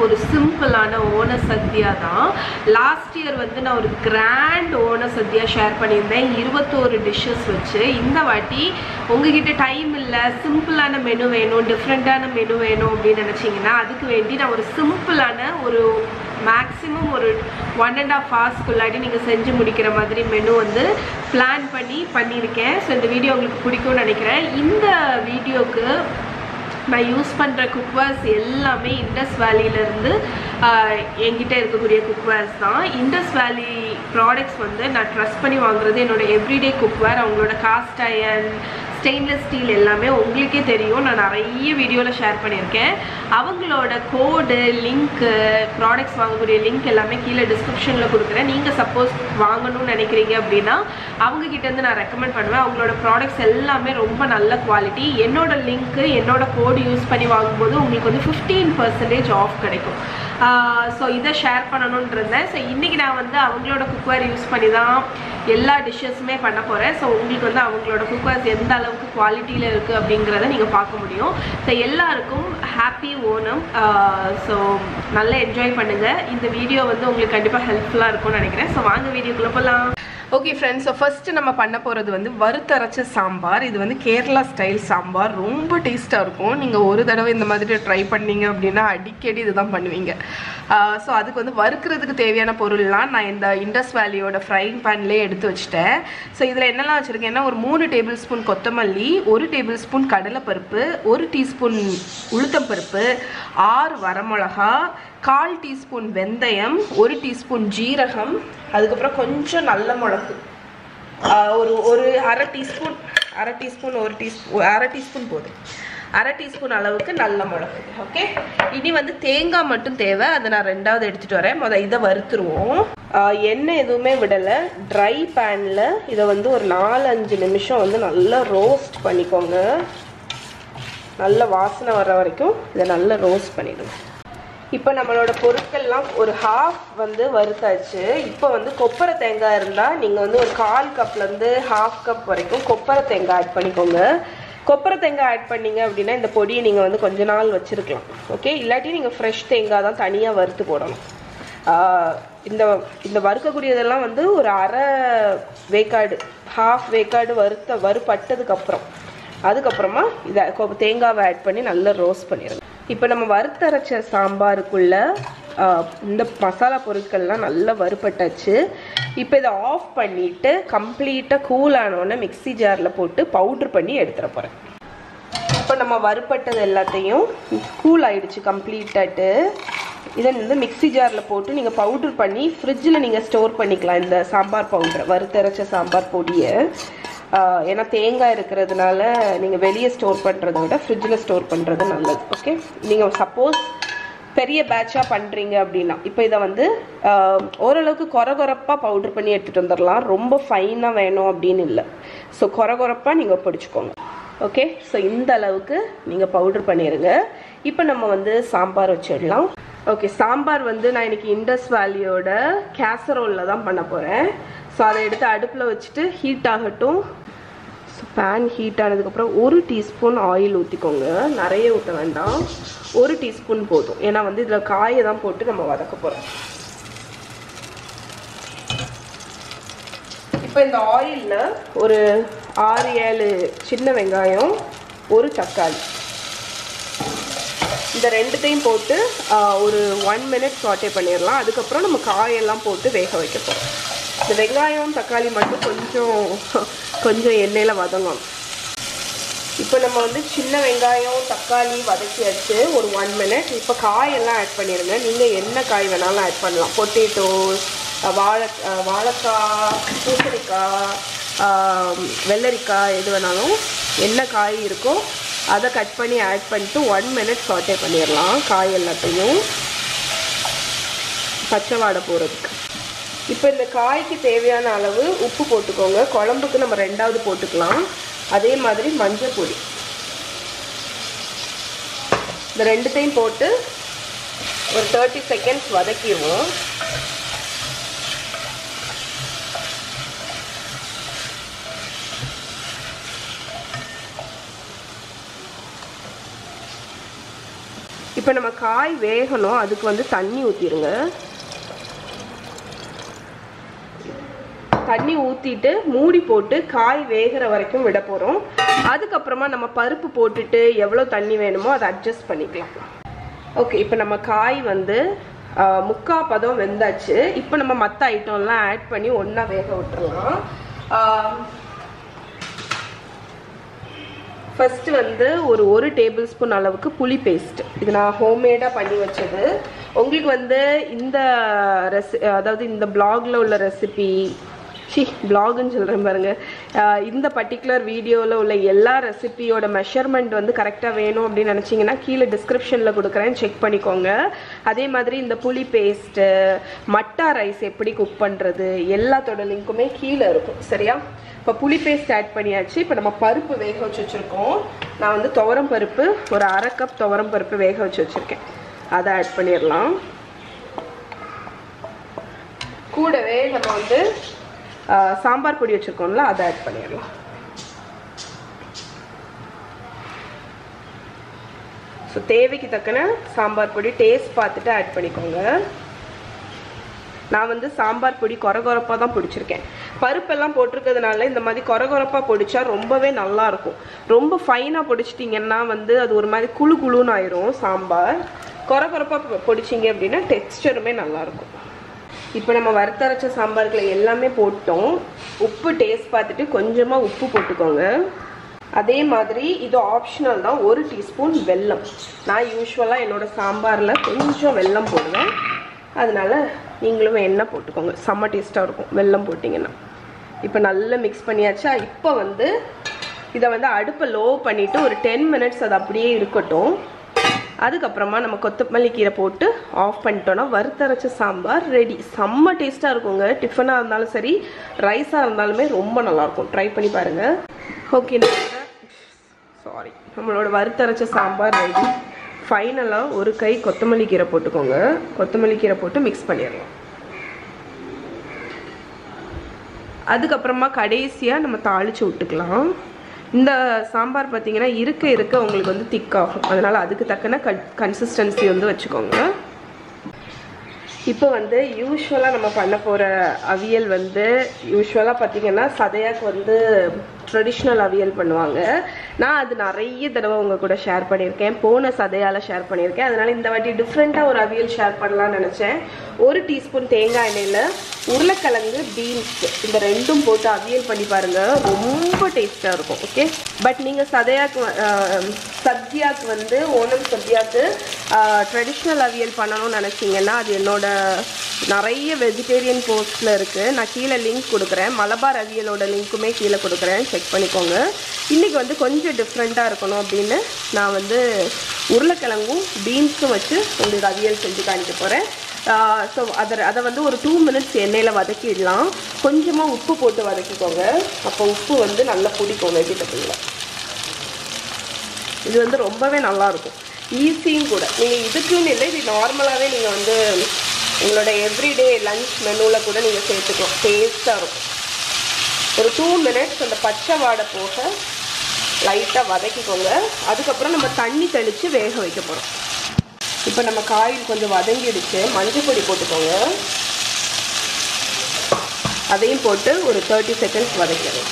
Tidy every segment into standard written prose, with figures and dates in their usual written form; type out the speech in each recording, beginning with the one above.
ஒரு சிம்பிளான ஓண சத்யா தான். லாஸ்ட் இயர் வந்து நான் ஒரு கிராண்ட் ஓண சத்யா ஷேர் பண்ணியிருந்தேன் 21 டிஷ்ஷஸ் வச்சு. இந்த வாட்டி உங்ககிட்ட டைம் இல்லை, சிம்பிளான மெனு வேணும், டிஃப்ரெண்ட்டான மெனு வேணும் அப்படின்னு நினச்சிங்கன்னா அதுக்கு வேண்டி நான் ஒரு சிம்பிளான ஒரு மேக்ஸிமம் ஒரு 1.5 ஹவர்ஸ்க்குள்ளாடி நீங்கள் செஞ்சு முடிக்கிற மாதிரி மெனு வந்து பிளான் பண்ணியிருக்கேன். ஸோ இந்த வீடியோ உங்களுக்கு பிடிக்கும்னு நினைக்கிறேன். இந்த வீடியோக்கு நான் யூஸ் பண்ணுற குக்வேர்ஸ் எல்லாமே இண்டஸ் வேலியிலேருந்து என்கிட்ட இருக்கக்கூடிய குக்வேர்ஸ் தான். இண்டஸ் வேலி ப்ராடக்ட்ஸ் வந்து நான் ட்ரஸ்ட் பண்ணி வாங்குறது. என்னோடய எவ்ரிடே குக்வேர், அவங்களோட காஸ்ட் அயர்ன், ஸ்டெயின்லெஸ் ஸ்டீல் எல்லாமே உங்களுக்கே தெரியும், நான் நிறைய வீடியோவில் ஷேர் பண்ணியிருக்கேன். அவங்களோட கோடு, லிங்க்கு, ப்ராடக்ட்ஸ் வாங்கக்கூடிய லிங்க் எல்லாமே கீழே டிஸ்கிரிப்ஷனில் கொடுக்குறேன். நீங்கள் சப்போஸ் வாங்கணும்னு நினைக்கிறீங்க அப்படின்னா அவங்கக்கிட்டேருந்து நான் ரெக்கமெண்ட் பண்ணுவேன். அவங்களோட ப்ராடக்ட்ஸ் எல்லாமே ரொம்ப நல்ல குவாலிட்டி. என்னோட லிங்க்கு, என்னோட கோடு யூஸ் பண்ணி வாங்கும்போது உங்களுக்கு வந்து 15% ஆஃப் கிடைக்கும். ஸோ இதை ஷேர் பண்ணணும்னு இருந்தேன். ஸோ இன்றைக்கி நான் வந்து அவங்களோட குக்வேர் யூஸ் பண்ணி தான் எல்லா டிஷ்ஷஸுமே பண்ண போகிறேன். ஸோ உங்களுக்கு வந்து அவங்களோட குக்வேர்ஸ் எந்த அளவுக்கு குவாலிட்டியில் இருக்குது அப்படிங்கிறத நீங்கள் பார்க்க முடியும். ஸோ எல்லாருக்கும் ஹாப்பி ஓணம். ஸோ நல்லா என்ஜாய் பண்ணுங்கள். இந்த வீடியோ வந்து உங்களுக்கு கண்டிப்பாக ஹெல்ப்ஃபுல்லாக இருக்கும்னு நினைக்கிறேன். ஸோ வாங்க வீடியோக்குள்ளே போகலாம். ஓகே ஃப்ரெண்ட்ஸ், ஸோ ஃபஸ்ட்டு நம்ம பண்ண போகிறது வந்து வறுத்தரைச்ச சாம்பார். இது வந்து கேரளா ஸ்டைல் சாம்பார், ரொம்ப டேஸ்ட்டாக இருக்கும். நீங்கள் ஒரு தடவை இந்த மாதிரி ட்ரை பண்ணீங்க அப்படின்னா அடிக்கடி இதுதான் பண்ணுவீங்க. ஸோ அதுக்கு வந்து வறுக்கிறதுக்கு தேவையான பொருள்லாம் நான் இந்த இண்டஸ் வேலியோட ஃப்ரைங் பேன்லேயே எடுத்து வச்சுட்டேன். ஸோ இதில் என்னெல்லாம் வச்சுருக்கேன்னா ஒரு 3 டேபிள் ஸ்பூன் கொத்தமல்லி, 1 டேபிள் ஸ்பூன் கடலைப்பருப்பு, 1 டீஸ்பூன் உளுத்தம்பருப்பு, 6 வரமிளகா, 1/4 டீஸ்பூன் வெந்தயம், 1 டீஸ்பூன் ஜீரகம், அதுக்கப்புறம் கொஞ்சம் நல்ல மிளகு, ஒரு அரை டீஸ்பூன் போதும், அரை டீஸ்பூன் அளவுக்கு நல்ல மிளகு. ஓகே, இனி வந்து தேங்காய் மட்டும் தேவை. அதை நான் 2வது எடுத்துகிட்டு வரேன். இதை வறுத்துருவோம். எண்ணெய் எதுவுமே விடலை. ட்ரை பேனில் இதை வந்து ஒரு 4-5 நிமிஷம் வந்து நல்லா ரோஸ்ட் பண்ணிக்கோங்க. நல்ல வாசனை வர்ற வரைக்கும் இதை நல்லா ரோஸ்ட் பண்ணிடுங்க. இப்போ நம்மளோட பொருட்கள்லாம் ஒரு ஹாஃப் வந்து வறுத்தாச்சு. இப்போ வந்து கொப்பரை தேங்காய் இருந்தால் நீங்கள் வந்து ஒரு 1/4 கப்லேருந்து 1/2 கப் வரைக்கும் கொப்பரை தேங்காய் ஆட் பண்ணிக்கோங்க. கொப்பரை தேங்காய் ஆட் பண்ணிங்க அப்படின்னா இந்த பொடியை நீங்கள் வந்து கொஞ்ச நாள் வச்சுருக்கலாம். ஓகே, இல்லாட்டி நீங்கள் ஃப்ரெஷ் தேங்காய் தான் தனியாக வறுத்து போடணும். இந்த வறுக்கக்கூடியதெல்லாம் வந்து ஒரு அரை வேக்காடு, ஹாஃப் வேக்காடு வறுப்பட்டதுக்கப்புறம் அதுக்கப்புறமா இதை தேங்காவை ஆட் பண்ணி நல்லா ரோஸ்ட் பண்ணிடுங்க. இப்போ நம்ம வறுத்தரைச்ச சாம்பாருக்குள்ள இந்த மசாலா பொருட்கள்லாம் நல்லா வறுப்பட்டாச்சு. இப்போ இதை ஆஃப் பண்ணிவிட்டு கம்ப்ளீட்டாக கூல் ஆனோடனே மிக்ஸி ஜாரில் போட்டு பவுட்ரு பண்ணி எடுத்துட போகிறேன். இப்போ நம்ம வறுப்பட்டது எல்லாத்தையும் கூல் ஆகிடுச்சு கம்ப்ளீட்டாட்டு. இதை வந்து மிக்ஸி ஜாரில் போட்டு நீங்கள் பவுட்ரு பண்ணி ஃப்ரிட்ஜில் நீங்கள் ஸ்டோர் பண்ணிக்கலாம். இந்த சாம்பார் பவுட்ரு, வறுத்தரைச்ச சாம்பார் பொடியை. ஏன்னா தேங்காய் இருக்கிறதுனால நீங்கள் வெளியே ஸ்டோர் பண்ணுறதை விட ஃப்ரிட்ஜில் ஸ்டோர் பண்ணுறது நல்லது. ஓகே, நீங்கள் சப்போஸ் பெரிய பேட்சாக பண்ணுறீங்க அப்படின்னா இப்போ இதை வந்து ஓரளவுக்கு கொரகொரப்பாக பவுட்ரு பண்ணி எடுத்துகிட்டு வந்துடலாம். ரொம்ப ஃபைனாக வேணும் அப்படின்னு இல்லை. ஸோ கொரகொரப்பாக நீங்கள் பிடிச்சிக்கோங்க. ஓகே, ஸோ இந்த அளவுக்கு நீங்கள் பவுட்ரு பண்ணிடுங்க. இப்போ நம்ம வந்து சாம்பார் வச்சிடலாம். ஓகே, சாம்பார் வந்து நான் இன்றைக்கி இண்டஸ் வேலியோட கேசரோலில் தான் பண்ண போகிறேன். ஸோ அதை எடுத்து அடுப்பில் வச்சுட்டு ஹீட் ஆகட்டும். ஸோ பேன் ஹீட் ஆனதுக்கப்புறம் 1 டீஸ்பூன் ஆயில் ஊற்றிக்கோங்க. நிறைய ஊற்ற வேண்டாம், 1 டீஸ்பூன் போதும். ஏன்னா வந்து இதில் காயை தான் போட்டு நம்ம வதக்க போகிறோம். இப்போ இந்த ஆயிலில் ஒரு 6-7 சின்ன வெங்காயம், 1 தக்காளி, இந்த ரெண்டுத்தையும் போட்டு ஒரு 1 மினிட் சாட்டே பண்ணிடலாம். அதுக்கப்புறம் நம்ம காயெல்லாம் போட்டு வேக வைக்க போகிறோம். இந்த வெங்காயம் தக்காளி மட்டும் கொஞ்சம் எண்ணெயில் வதங்கணும். இப்போ நம்ம வந்து சின்ன வெங்காயம் தக்காளி வதக்கியாச்சு ஒரு 1 மினிட். இப்போ காயெல்லாம் ஆட் பண்ணிடுங்க. நீங்கள் என்ன காய் வேணாலும் ஆட் பண்ணலாம். பொட்டேட்டோஸ், வாழைக்காய், பூசணிக்காய், வெள்ளரிக்காய், எது வேணாலும் என்ன காய் இருக்கோ அதை கட் பண்ணி ஆட் பண்ணிட்டு 1 மினிட் சாட்டே பண்ணிடலாம். காய் எல்லாத்தையும் பச்சை வாடை போகிறதுக்கு. இப்போ இந்த காய்க்கு தேவையான அளவு உப்பு போட்டுக்கோங்க. குழம்புக்கு நம்ம 2வது போட்டுக்கலாம். அதே மாதிரி மஞ்சள் பொடி, இந்த ரெண்டுத்தையும் போட்டு ஒரு 30 செகண்ட்ஸ் வதக்கிடுவோம். இப்போ இப்போ நம்ம காய் வேகணும், அதுக்கு வந்து தண்ணி ஊற்றிடுங்க. தண்ணி ஊற்றிட்டு மூடி போட்டு காய் வேகிற வரைக்கும் விட போகிறோம். அதுக்கப்புறமா நம்ம பருப்பு போட்டுட்டு எவ்வளோ தண்ணி வேணுமோ அதை அட்ஜஸ்ட் பண்ணிக்கலாம். ஓகே, இப்போ நம்ம காய் வந்து முக்கால் பதம் வெந்தாச்சு. இப்போ நம்ம மற்ற ஐட்டம்லாம் ஆட் பண்ணி ஒன்றா வேக விட்டுறலாம். ஃபஸ்ட்டு வந்து ஒரு டேபிள் ஸ்பூன் அளவுக்கு புளி பேஸ்ட். இது நான் ஹோம்மேடாக பண்ணி வச்சது. உங்களுக்கு வந்து இந்த அதாவது இந்த பிளாகில் உள்ள ரெசிபி, பிளாகுன்னு சொல்கிறேன் பாருங்க, இந்த பர்டிகுலர் வீடியோவில் உள்ள எல்லா ரெசிபியோட மெஷர்மெண்ட் வந்து கரெக்டாக வேணும் அப்படின்னு நினச்சிங்கன்னா கீழே டிஸ்கிரிப்ஷனில் கொடுக்குறேன், செக் பண்ணிக்கோங்க. அதே மாதிரி இந்த புளி பேஸ்ட்டு, மட்டா ரைஸ் எப்படி குக் பண்ணுறது எல்லாத்தோட லிங்க்குமே கீழே இருக்கும். சரியா? இப்போ புளி பேஸ்ட் ஆட் பண்ணியாச்சு. இப்போ நம்ம பருப்பு வேக வச்சு வச்சுருக்கோம். நான் வந்து துவரம் பருப்பு ஒரு 1/2 கப் துவரம் பருப்பு வேக வச்சு வச்சுருக்கேன். அதை ஆட் பண்ணிடலாம். கூடவே நம்ம வந்து சாம்பார் பொடி வச்சுருக்கோம்ல, அதை ஆட் பண்ணிடலாம். ஸோ தேவைக்கு தக்கன சாம்பார் பொடி டேஸ்ட் பார்த்துட்டு ஆட் பண்ணிக்கோங்க. நான் வந்து சாம்பார் பொடி கொரகொரப்பாக தான் பிடிச்சிருக்கேன். பருப்பெல்லாம் போட்டிருக்கிறதுனால இந்த மாதிரி கொரகொரப்பாக பொடிச்சா ரொம்பவே நல்லாயிருக்கும். ரொம்ப ஃபைனாக பொடிச்சிட்டிங்கன்னா வந்து அது ஒரு மாதிரி குழு குழுன்னு ஆயிரும் சாம்பார். கொரகொரப்பாக பொடிச்சிங்க அப்படின்னா டெக்ஸ்டருமே நல்லாயிருக்கும். இப்போ நம்ம வறுத்தரைச்ச சாம்பார்களை எல்லாமே போட்டோம். உப்பு டேஸ்ட் பார்த்துட்டு கொஞ்சமாக உப்பு போட்டுக்கோங்க. அதே மாதிரி இது ஆப்ஷனல் தான், 1 டீஸ்பூன் வெல்லம். நான் யூஸ்வலாக என்னோடய சாம்பாரில் கொஞ்சம் வெல்லம் போடுவேன், அதனால நீங்களும் எண்ணெய் போட்டுக்கோங்க, செம்ம டேஸ்ட்டாக இருக்கும் வெல்லம் போட்டிங்கன்னா. இப்போ நல்லா மிக்ஸ் பண்ணியாச்சா. இப்போ வந்து இதை வந்து அடுப்பை லோ பண்ணிவிட்டு ஒரு 10 மினிட்ஸ் அது அப்படியே இருக்கட்டும். அதுக்கப்புறமா நம்ம கொத்தமல்லி கீரை போட்டு ஆஃப் பண்ணிட்டோன்னா வறுத்தரைச்ச சாம்பார் ரெடி. செம்ம டேஸ்ட்டாக இருக்குங்க. டிஃபனாக இருந்தாலும் சரி, ரைஸாக இருந்தாலுமே ரொம்ப நல்லாயிருக்கும். ட்ரை பண்ணி பாருங்கள். ஓகே, நம்மளோட வறுத்தரைச்ச சாம்பார் ரெடி. ஃபைனலாக ஒரு கை கொத்தமல்லி கீரை போட்டுக்கோங்க. கொத்தமல்லி கீரை போட்டு மிக்ஸ் பண்ணிடலாம். அதுக்கப்புறமா கடைசியாக நம்ம தாளித்து விட்டுக்கலாம். இந்த சாம்பார் பார்த்தீங்கன்னா இருக்க உங்களுக்கு வந்து திக்காகும், அதனால் அதுக்கு தக்கன கன்சிஸ்டன்சி வந்து வச்சுக்கோங்க. இப்போ வந்து யூஸ்வலாக நம்ம பண்ண போகிற அவியல் வந்து யூஸ்வலாக பார்த்தீங்கன்னா சதையாக்கு வந்து ட்ரெடிஷ்னல் அவியல் பண்ணுவாங்க. நான் அது நிறைய தடவை உங்கள் கூட ஷேர் பண்ணியிருக்கேன், போன சதையால் ஷேர் பண்ணியிருக்கேன். அதனால் இந்த வாட்டி டிஃப்ரெண்ட்டாக ஒரு அவியல் ஷேர் பண்ணலான்னு நினச்சேன். 1 டீஸ்பூன் தேங்காய் எண்ணெயில் உருளைக்கிழங்கு, பீன்ஸ் இந்த ரெண்டும் போட்டு அவியல் பண்ணி பாருங்கள், ரொம்ப டேஸ்ட்டாக இருக்கும். ஓகே, பட் நீங்கள் சத்யாக்கு வந்து ஓணம் சத்யாக்கு ட்ரெடிஷ்னல் அவியல் பண்ணணும்னு நினச்சிங்கன்னா அது என்னோட நிறைய வெஜிடேரியன் போஸ்ட்டில் இருக்குது. நான் கீழே லிங்க் கொடுக்குறேன், மலபார் அவியலோட லிங்க்குமே கீழே கொடுக்குறேன், செக் பண்ணிக்கோங்க. இன்றைக்கி வந்து கொஞ்சம் டிஃப்ரெண்ட்டாக இருக்கணும் அப்படின்னு நான் வந்து உருளைக்கிழங்கும் பீன்ஸும் வச்சு உங்களுக்கு அவியல் செஞ்சு காணிக்க போகிறேன். ஸோ அதை வந்து ஒரு 2 மினிட்ஸ் எண்ணெயில் வதக்கிடலாம். கொஞ்சமாக உப்பு போட்டு வதக்கிக்கோங்க, அப்போ உப்பு வந்து நல்லா பிடிக்கும் வெஜிடபிளில். இது வந்து ரொம்பவே நல்லாயிருக்கும், ஈஸியும் கூட. நீங்கள் இதுக்குன்னு இல்லை, இது நார்மலாகவே நீங்கள் வந்து உங்களோட எவ்ரிடே லஞ்ச் மெனுவில் கூட நீங்கள் சேர்த்துக்கலாம், டேஸ்ட்டாக இருக்கும். ஒரு 2 மினிட்ஸ் அந்த பச்சை வாடை போக லைட்டாக வதக்கிக்கோங்க. அதுக்கப்புறம் நம்ம தண்ணி தெளித்து வேக வைக்க போகிறோம். இப்போ நம்ம காயில் கொஞ்சம் வதங்கிடுச்சு, மஞ்சள் பொடி போட்டுக்கோங்க. அதையும் போட்டு ஒரு 30 செகண்ட்ஸ் வதக்கிடலாம்.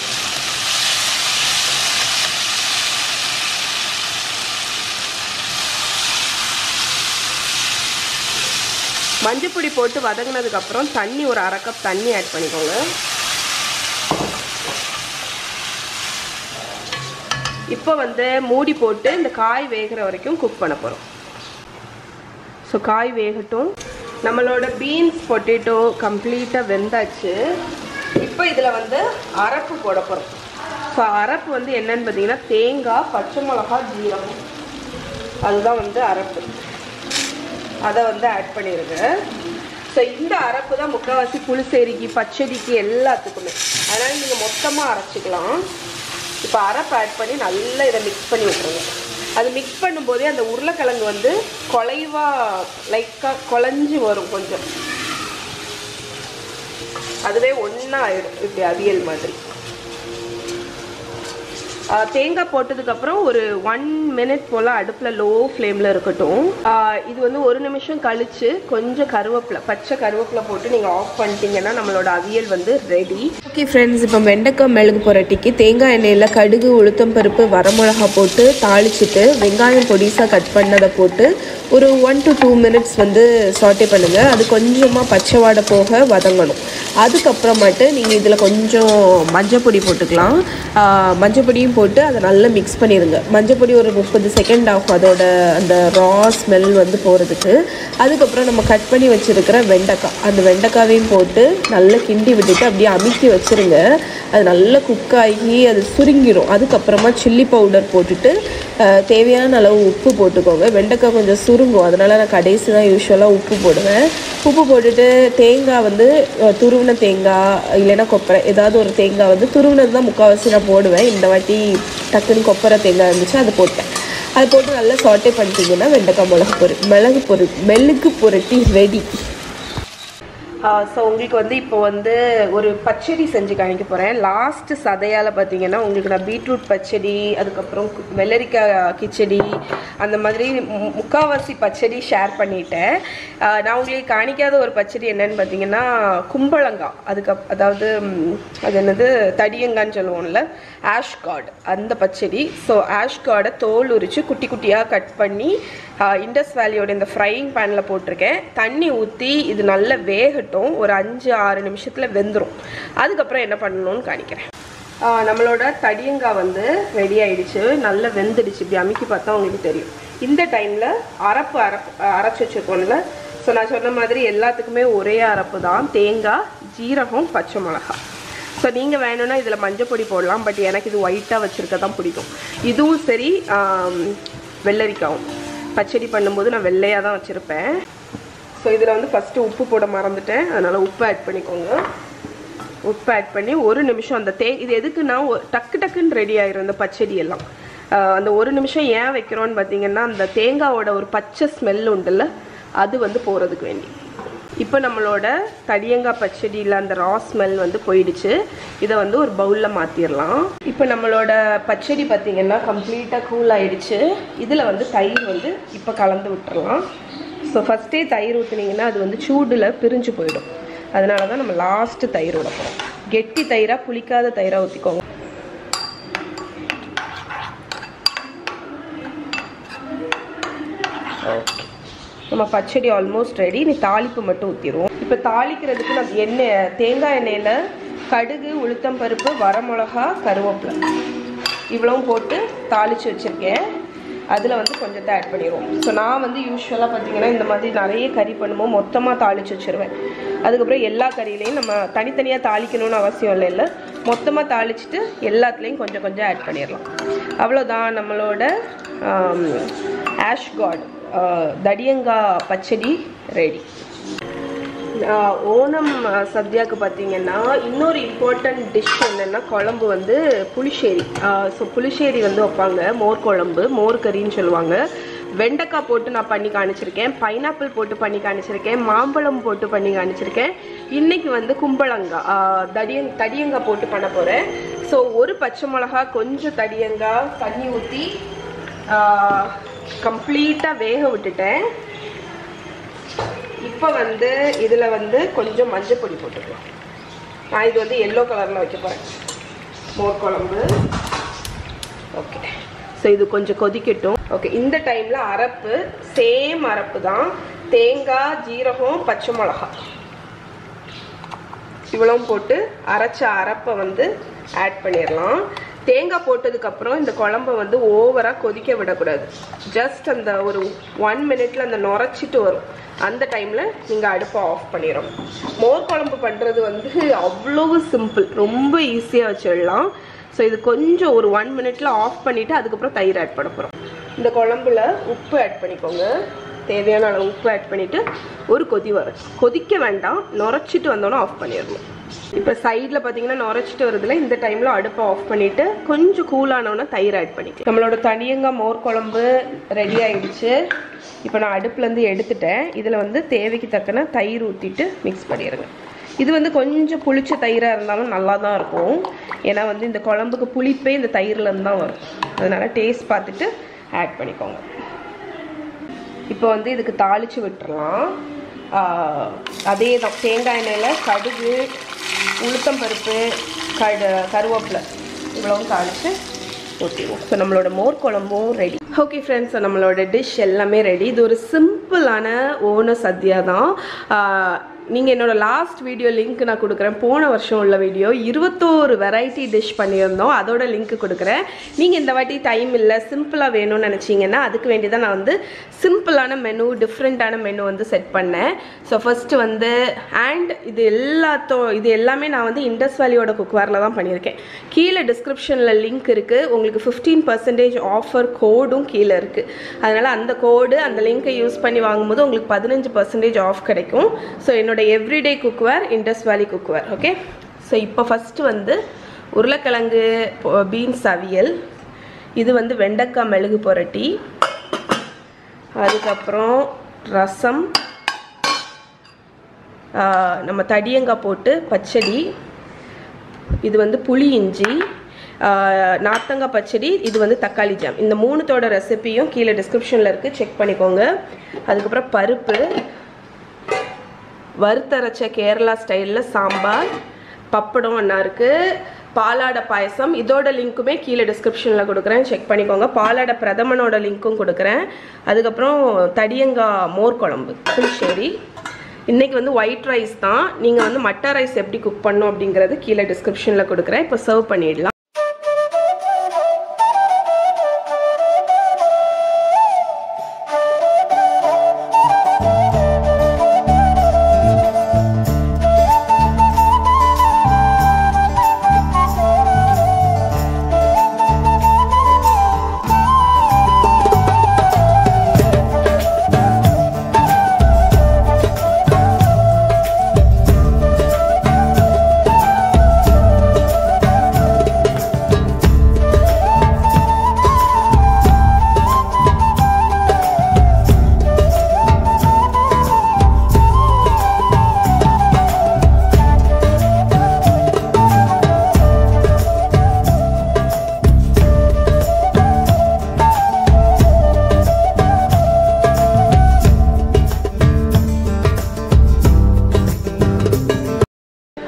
மஞ்சள் பொடி போட்டு வதங்கினதுக்கப்புறம் தண்ணி ஒரு 1/2 கப் தண்ணி ஆட் பண்ணிக்கோங்க. இப்போ வந்து மூடி போட்டு இந்த காய் வேகிற வரைக்கும் குக் பண்ண போகிறோம். ஸோ காய் வேகட்டும். நம்மளோட பீன்ஸ் பொட்டேட்டோ கம்ப்ளீட்டாக வெந்தாச்சு. இப்போ இதில் வந்து அரப்பு போட போகிறோம். ஸோ அரப்பு வந்து என்னன்னு பார்த்தீங்கன்னா தேங்காய், பச்சை மிளகா, ஜீரகம், அதுதான் வந்து அரப்பு. அதை வந்து ஆட் பண்ணிடுங்க. ஸோ இந்த அரப்பு தான் முக்கால்வாசி புளிசேரிக்கு, பச்சடிக்கு எல்லாத்துக்குமே. அதனால் நீங்கள் மொத்தமாக அரைச்சிக்கலாம். இப்போ அரப்பு ஆட் பண்ணி நல்லா இதை மிக்ஸ் பண்ணி விட்டுருங்க. அது மிக்ஸ் பண்ணும்போதே அந்த உருளைக்கிழங்கு வந்து குலைவாக லைக்காக குழஞ்சி வரும் கொஞ்சம், அதுவே ஒன்றா ஆயிடும் இப்படி அவியல் மாதிரி. தேங்காய் போட்டதுக்கப்புறம் ஒரு 1 minute போல் அடுப்பில் லோ ஃப்ளேமில் இருக்கட்டும். இது வந்து 1 நிமிஷம் கழித்து கொஞ்சம் கருவேப்பிலை, பச்சை கருவேப்பிலை போட்டு நீங்கள் ஆஃப் பண்ணிட்டீங்கன்னா நம்மளோட அவியல் வந்து ரெடி. ஓகே ஃப்ரெண்ட்ஸ், இப்போ வெண்டைக்காய் மிளகு புரட்டிக்கு தேங்காய் எண்ணெயில் கடுகு, உளுத்தம் பருப்பு, வரமிளகா போட்டு தாளிச்சிட்டு வெங்காயம் பொடிசாக கட் பண்ணதை போட்டு ஒரு 1 to 2 minutes வந்து சாட்டே பண்ணுங்கள். அது கொஞ்சமாக பச்சை வாடை போக வதங்கணும். அதுக்கப்புறமாட்டு நீங்கள் இதில் கொஞ்சம் மஞ்சள் பொடி போட்டுக்கலாம். மஞ்சள் பொடியும் போட்டு அதை நல்லா மிக்ஸ் பண்ணிடுங்க. மஞ்சள் பொடி ஒரு 30 செகண்ட் ஆகும் அதோட அந்த ரா ஸ்மெல் வந்து போகிறதுக்கு. அதுக்கப்புறம் நம்ம கட் பண்ணி வச்சுருக்கிற வெண்டைக்காய், அந்த வெண்டைக்காவையும் போட்டு நல்லா கிண்டி விட்டுட்டு அப்படியே அமுக்கி வச்சுருங்க. அது நல்லா குக் ஆகி அது சுருங்கிடும். அதுக்கப்புறமா சில்லி பவுடர் போட்டுட்டு தேவையான அளவு உப்பு போட்டுக்கோங்க. வெண்டைக்காய் கொஞ்சம் சுருங்கும், அதனால் நான் கடைசி தான் யூஸ்வலாக உப்பு போடுவேன். உப்பு போட்டுட்டு தேங்காய் வந்து துருவின தேங்காய் இல்லைன்னா கொப்பரை, ஏதாவது ஒரு தேங்காய் வந்து துருவினது தான் முக்கால்வாசி நான் போடுவேன். இந்த வாட்டி டக்குன்னு கொப்பரை தேங்காய் இருந்துச்சு, அது போட்டேன். அது போட்டு நல்லா சாட்டே பண்ணிட்டீங்கன்னா வெண்டைக்காய் மெழுகு புரட்டி ரெடி. ஸோ உங்களுக்கு வந்து இப்போ வந்து ஒரு பச்சடி செஞ்சு காணிக்க போகிறேன். லாஸ்ட்டு சதையால் பார்த்தீங்கன்னா உங்களுக்கு நான் பீட்ரூட் பச்சடி, அதுக்கப்புறம் வெள்ளரிக்காய் கிச்சடி, அந்த மாதிரி முக்கால்வாசி பச்சடி ஷேர் பண்ணிட்டேன். நான் உங்களுக்கு காணிக்காத ஒரு பச்சடி என்னன்னு பார்த்தீங்கன்னா கும்பளங்காய், அதாவது அது என்னது தடியங்கான்னு சொல்லுவோம்ல, ஆஷ் கார்டு, அந்த பச்சடி. ஸோ ஆஷ் கார்டை தோல் உரித்து குட்டி குட்டியாக கட் பண்ணி இண்டஸ் வேலியோட இந்த ஃப்ரையிங் பேனில் போட்டிருக்கேன். தண்ணி ஊற்றி இது நல்லா வேகட்டும். ஒரு 5-6 நிமிஷத்தில் வெந்துடும். அதுக்கப்புறம் என்ன பண்ணணும்னு காணிக்கிறேன். நம்மளோட தடியங்காய் வந்து ரெடி ஆயிடுச்சு, நல்லா வெந்துடுச்சு. இப்படி அமுக்கி பார்த்தா உங்களுக்கு தெரியும். இந்த டைமில் அரைச்சி வச்சுருக்கோம்ல, ஸோ நான் சொன்ன மாதிரி எல்லாத்துக்குமே ஒரே அரப்பு தான். தேங்காய், ஜீரகம், பச்சை மிளகாய். ஸோ நீங்கள் வேணும்னா இதில் மஞ்சள் பொடி போடலாம், பட் எனக்கு இது ஒயிட்டாக வச்சுருக்க தான் பிடிக்கும். இதுவும் சரி, வெள்ளரிக்காவும் பச்சடி பண்ணும்போது நான் வெள்ளையாக தான் வச்சுருப்பேன். ஸோ இதில் வந்து ஃபஸ்ட்டு உப்பு போட மறந்துட்டேன், அதனால் உப்பு ஆட் பண்ணிக்கோங்க. உப்பு ஆட் பண்ணி 1 நிமிஷம் அந்த இது எதுக்குன்னா டக்குன்னு ரெடி ஆயிரும் இந்த பச்சடி எல்லாம். அந்த 1 நிமிஷம் ஏன் வைக்கிறோன்னு பார்த்தீங்கன்னா அந்த தேங்காவோட ஒரு பச்சை ஸ்மெல் உண்டுல்ல, அது வந்து போகிறதுக்கு வேண்டி. இப்போ நம்மளோட தடியங்காய் பச்சடியில் அந்த ரா ஸ்மெல் வந்து போயிடுச்சு. இதை வந்து ஒரு பவுலில் மாற்றிடலாம். இப்போ நம்மளோட பச்சடி பார்த்திங்கன்னா கம்ப்ளீட்டாக கூல் ஆகிடுச்சு. இதில் வந்து தயிர் வந்து இப்போ கலந்து விட்டுறலாம். ஸோ ஃபஸ்ட்டே தயிர் ஊற்றுனீங்கன்னா அது வந்து சூடில் பிரிஞ்சு போயிடும். அதனால தான் நம்ம லாஸ்ட்டு தயிர் விட போகிறோம். கெட்டி தயிராக புளிக்காத தயிராக ஊற்றிக்கோங்க. ஓகே, நம்ம பச்சடி ஆல்மோஸ்ட் ரெடி. நீ தாளிப்பு மட்டும் ஊற்றிடுவோம். இப்போ தாளிக்கிறதுக்கு நான் தேங்காய் எண்ணெயில் கடுகு, உளுத்தம் பருப்பு, வரமிளகா, கருவேப்பிலை இவ்வளவும் போட்டு தாளித்து வச்சுருக்கேன். அதில் வந்து கொஞ்சத்தை ஆட் பண்ணிடுவோம். ஸோ நான் வந்து யூஸ்வலாக பார்த்தீங்கன்னா இந்த மாதிரி நிறைய கறி பண்ணும்போது மொத்தமாக தாளித்து வச்சுருவேன். அதுக்கப்புறம் எல்லா கறியிலையும் நம்ம தனித்தனியாக தாளிக்கணும்னு அவசியம் இல்லை, மொத்தமாக தாளிச்சுட்டு எல்லாத்துலேயும் கொஞ்சம் கொஞ்சம் ஆட் பண்ணிடலாம். அவ்வளோதான், நம்மளோட ஆஷ் கார்டு தடியங்காய் பச்சடி ரெடி. ஓணம் சத்யாவுக்கு பார்த்தீங்கன்னா இன்னொரு இம்பார்ட்டண்ட் டிஷ் என்னென்னா குழம்பு வந்து புளிச்சேரி. ஸோ புளிச்சேரி வந்து வைப்பாங்க, மோர் குழம்பு, மோர் கறின்னு சொல்லுவாங்க. வெண்டைக்காய் போட்டு நான் பண்ணி காணிச்சிருக்கேன், பைனாப்பிள் போட்டு பண்ணி காணிச்சிருக்கேன், மாம்பழம் போட்டு பண்ணி காணிச்சிருக்கேன். இன்றைக்கி வந்து கும்பளங்காய் தடியங்காய் போட்டு பண்ண போகிறேன். ஸோ ஒரு பச்சை மிளகா, கொஞ்சம் தடியங்காய், தண்ணி ஊற்றி கம்ப்ளீட்டாக வேக விட்டுட்டேன். இப்போ வந்து இதில் வந்து கொஞ்சம் மஞ்சள் பொடி போட்டுக்கலாம். நான் இது வந்து எல்லோ கலரில் வைக்க போகிறேன் மோர் குழம்பு. ஓகே, ஸோ இது கொஞ்சம் கொதிக்கட்டும். ஓகே, இந்த டைமில் அரப்பு சேம் அரப்பு தான். தேங்காய், ஜீரகம், பச்சை மிளகா இவ்வளவும் போட்டு அரைச்ச அரப்பை வந்து ஆட் பண்ணிடலாம். தேங்காய் போட்டதுக்கப்புறம் இந்த குழம்பை வந்து ஓவராக கொதிக்க விடக்கூடாது. ஜஸ்ட் அந்த ஒரு 1 மினிட்ல அந்த நுரைச்சிட்டு வரும். அந்த டைமில் நீங்கள் அடுப்பை ஆஃப் பண்ணிடணும். மோர் குழம்பு பண்ணுறது வந்து அவ்வளவு சிம்பிள், ரொம்ப ஈஸியாக வச்சிடலாம். ஸோ இது கொஞ்சம் ஒரு 1 மினிட்ல ஆஃப் பண்ணிவிட்டு அதுக்கப்புறம் தயிர் ஆட் பண்ண போகிறோம். இந்த குழம்புல உப்பு ஆட் பண்ணிக்கோங்க, தேவையான அளவு உப்பு ஆட் பண்ணிவிட்டு ஒரு கொதி வரும். கொதிக்க வேண்டாம், நுரைச்சிட்டு வந்தோன்னா ஆஃப் பண்ணிடணும். இப்போ சைடில் பார்த்தீங்கன்னா நுரைச்சிட்டு வருதுல, இந்த டைமில் அடுப்பை ஆஃப் பண்ணிவிட்டு கொஞ்சம் கூலானோன்னா தயிர் ஆட் பண்ணிக்கலாம். நம்மளோட தனியங்காய் மோர் குழம்பு ரெடி ஆகிடுச்சு. இப்போ நான் அடுப்புலேருந்து எடுத்துட்டேன். இதில் வந்து தேவைக்கு தக்கன தயிர் ஊற்றிட்டு மிக்ஸ் பண்ணிடுங்க. இது வந்து கொஞ்சம் புளிச்ச தயிராக இருந்தாலும் நல்லா தான் இருக்கும். ஏன்னா வந்து இந்த குழம்புக்கு புளிப்பே இந்த தயிர்லேருந்து தான் வரும். அதனால் டேஸ்ட் பார்த்துட்டு ஆட் பண்ணிக்கோங்க. இப்போ வந்து இதுக்கு தாளித்து விட்டுறலாம். அதே தான் தேங்காய் எண்ணெயில் கடுகு, உளுத்தம்பருப்பு, கருவேப்பிலை இவ்வளவும் தாளித்து ஊற்றிடுவோம். ஸோ நம்மளோட மோர் குழம்பும் ரெடி. ஓகே ஃப்ரெண்ட்ஸ், ஸோ நம்மளோட டிஷ் எல்லாமே ரெடி. இது ஒரு சிம்பிளான ஓண சத்யா தான். நீங்கள் என்னோடய லாஸ்ட் வீடியோ லிங்க் நான் கொடுக்குறேன். போன வருஷம் உள்ள வீடியோ 21 வெரைட்டி டிஷ் பண்ணியிருந்தோம். அதோட லிங்க் கொடுக்குறேன். நீங்கள் இந்த வாட்டி டைம் இல்லை, சிம்பிளாக வேணும்னு நினச்சிங்கன்னா அதுக்கு வேண்டி தான் நான் வந்து சிம்பிளான மெனு, டிஃப்ரெண்ட்டான மெனு வந்து செட் பண்ணேன். ஸோ ஃபஸ்ட்டு வந்து இது எல்லாமே நான் வந்து இண்டஸ் வேலியோட குக்வேரில் தான் பண்ணியிருக்கேன். கீழே டிஸ்கிரிப்ஷனில் லிங்க் இருக்குது. உங்களுக்கு 15% ஆஃபர் கோடும் கீழே இருக்குது. அதனால் அந்த கோடு, அந்த லிங்கை யூஸ் பண்ணி வாங்கும்போது உங்களுக்கு 15% ஆஃப் கிடைக்கும். ஸோ என்னோட எவ்ரிடே குக்வேர் இண்டஸ் வேலி குக்வேர். ஓகே, ஸோ இப்போ ஃபஸ்ட்டு வந்து உருளைக்கிழங்கு பீன்ஸ் அவியல், இது வந்து வெண்டைக்காய் மெழுகு புரட்டி, அதுக்கப்புறம் ரசம், நம்ம தடியங்காய் போட்டு பச்சடி, இது வந்து புளி இஞ்சி, நார்த்தங்காய் பச்சடி, இது வந்து தக்காளி ஜாம். இந்த மூணுத்தோட ரெசிபியும் கீழே டிஸ்கிரிப்ஷனில் இருக்குது, செக் பண்ணிக்கோங்க. அதுக்கப்புறம் பருப்பு, வறுத்தரைச்ச கேரளா ஸ்டைலில் சாம்பார், பப்படம் ஒன்றா இருக்குது, பாலாடை பாயசம். இதோட லிங்க்குமே கீழே டிஸ்கிரிப்ஷனில் கொடுக்குறேன், செக் பண்ணிக்கோங்க. பாலாடை பிரதமனோட லிங்க்கும் கொடுக்குறேன். அதுக்கப்புறம் தடியங்காய் மோர் குழம்பு, புளிச்சேரி. இன்றைக்கி வந்து ஒயிட் ரைஸ் தான். நீங்கள் வந்து மட்டை ரைஸ் எப்படி குக் பண்ணணும் அப்படிங்கிறது கீழே டிஸ்கிரிப்ஷனில் கொடுக்குறேன். இப்போ சர்வ் பண்ணிடலாம்.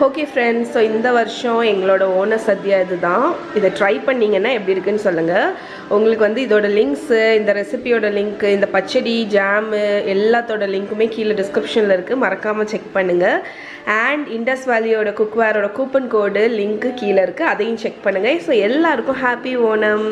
ஓகே ஃப்ரெண்ட்ஸ், ஸோ இந்த வருஷம் எங்களோட ஓண சத்யா இதுதான். இதை ட்ரை பண்ணிங்கன்னா எப்படி இருக்குன்னு சொல்லுங்கள். உங்களுக்கு வந்து இதோட லிங்க்ஸு, இந்த ரெசிபியோட லிங்க்கு, இந்த பச்சடி ஜாமு எல்லாத்தோட லிங்க்குமே கீழே டிஸ்கிரிப்ஷனில் இருக்குது, மறக்காமல் செக் பண்ணுங்கள். அண்ட் இண்டஸ் வேலியோட குக்வேரோட கூப்பன் கோடு லிங்க்கு கீழே இருக்குது, அதையும் செக் பண்ணுங்கள். ஸோ எல்லாருக்கும் ஹாப்பி ஓணம்.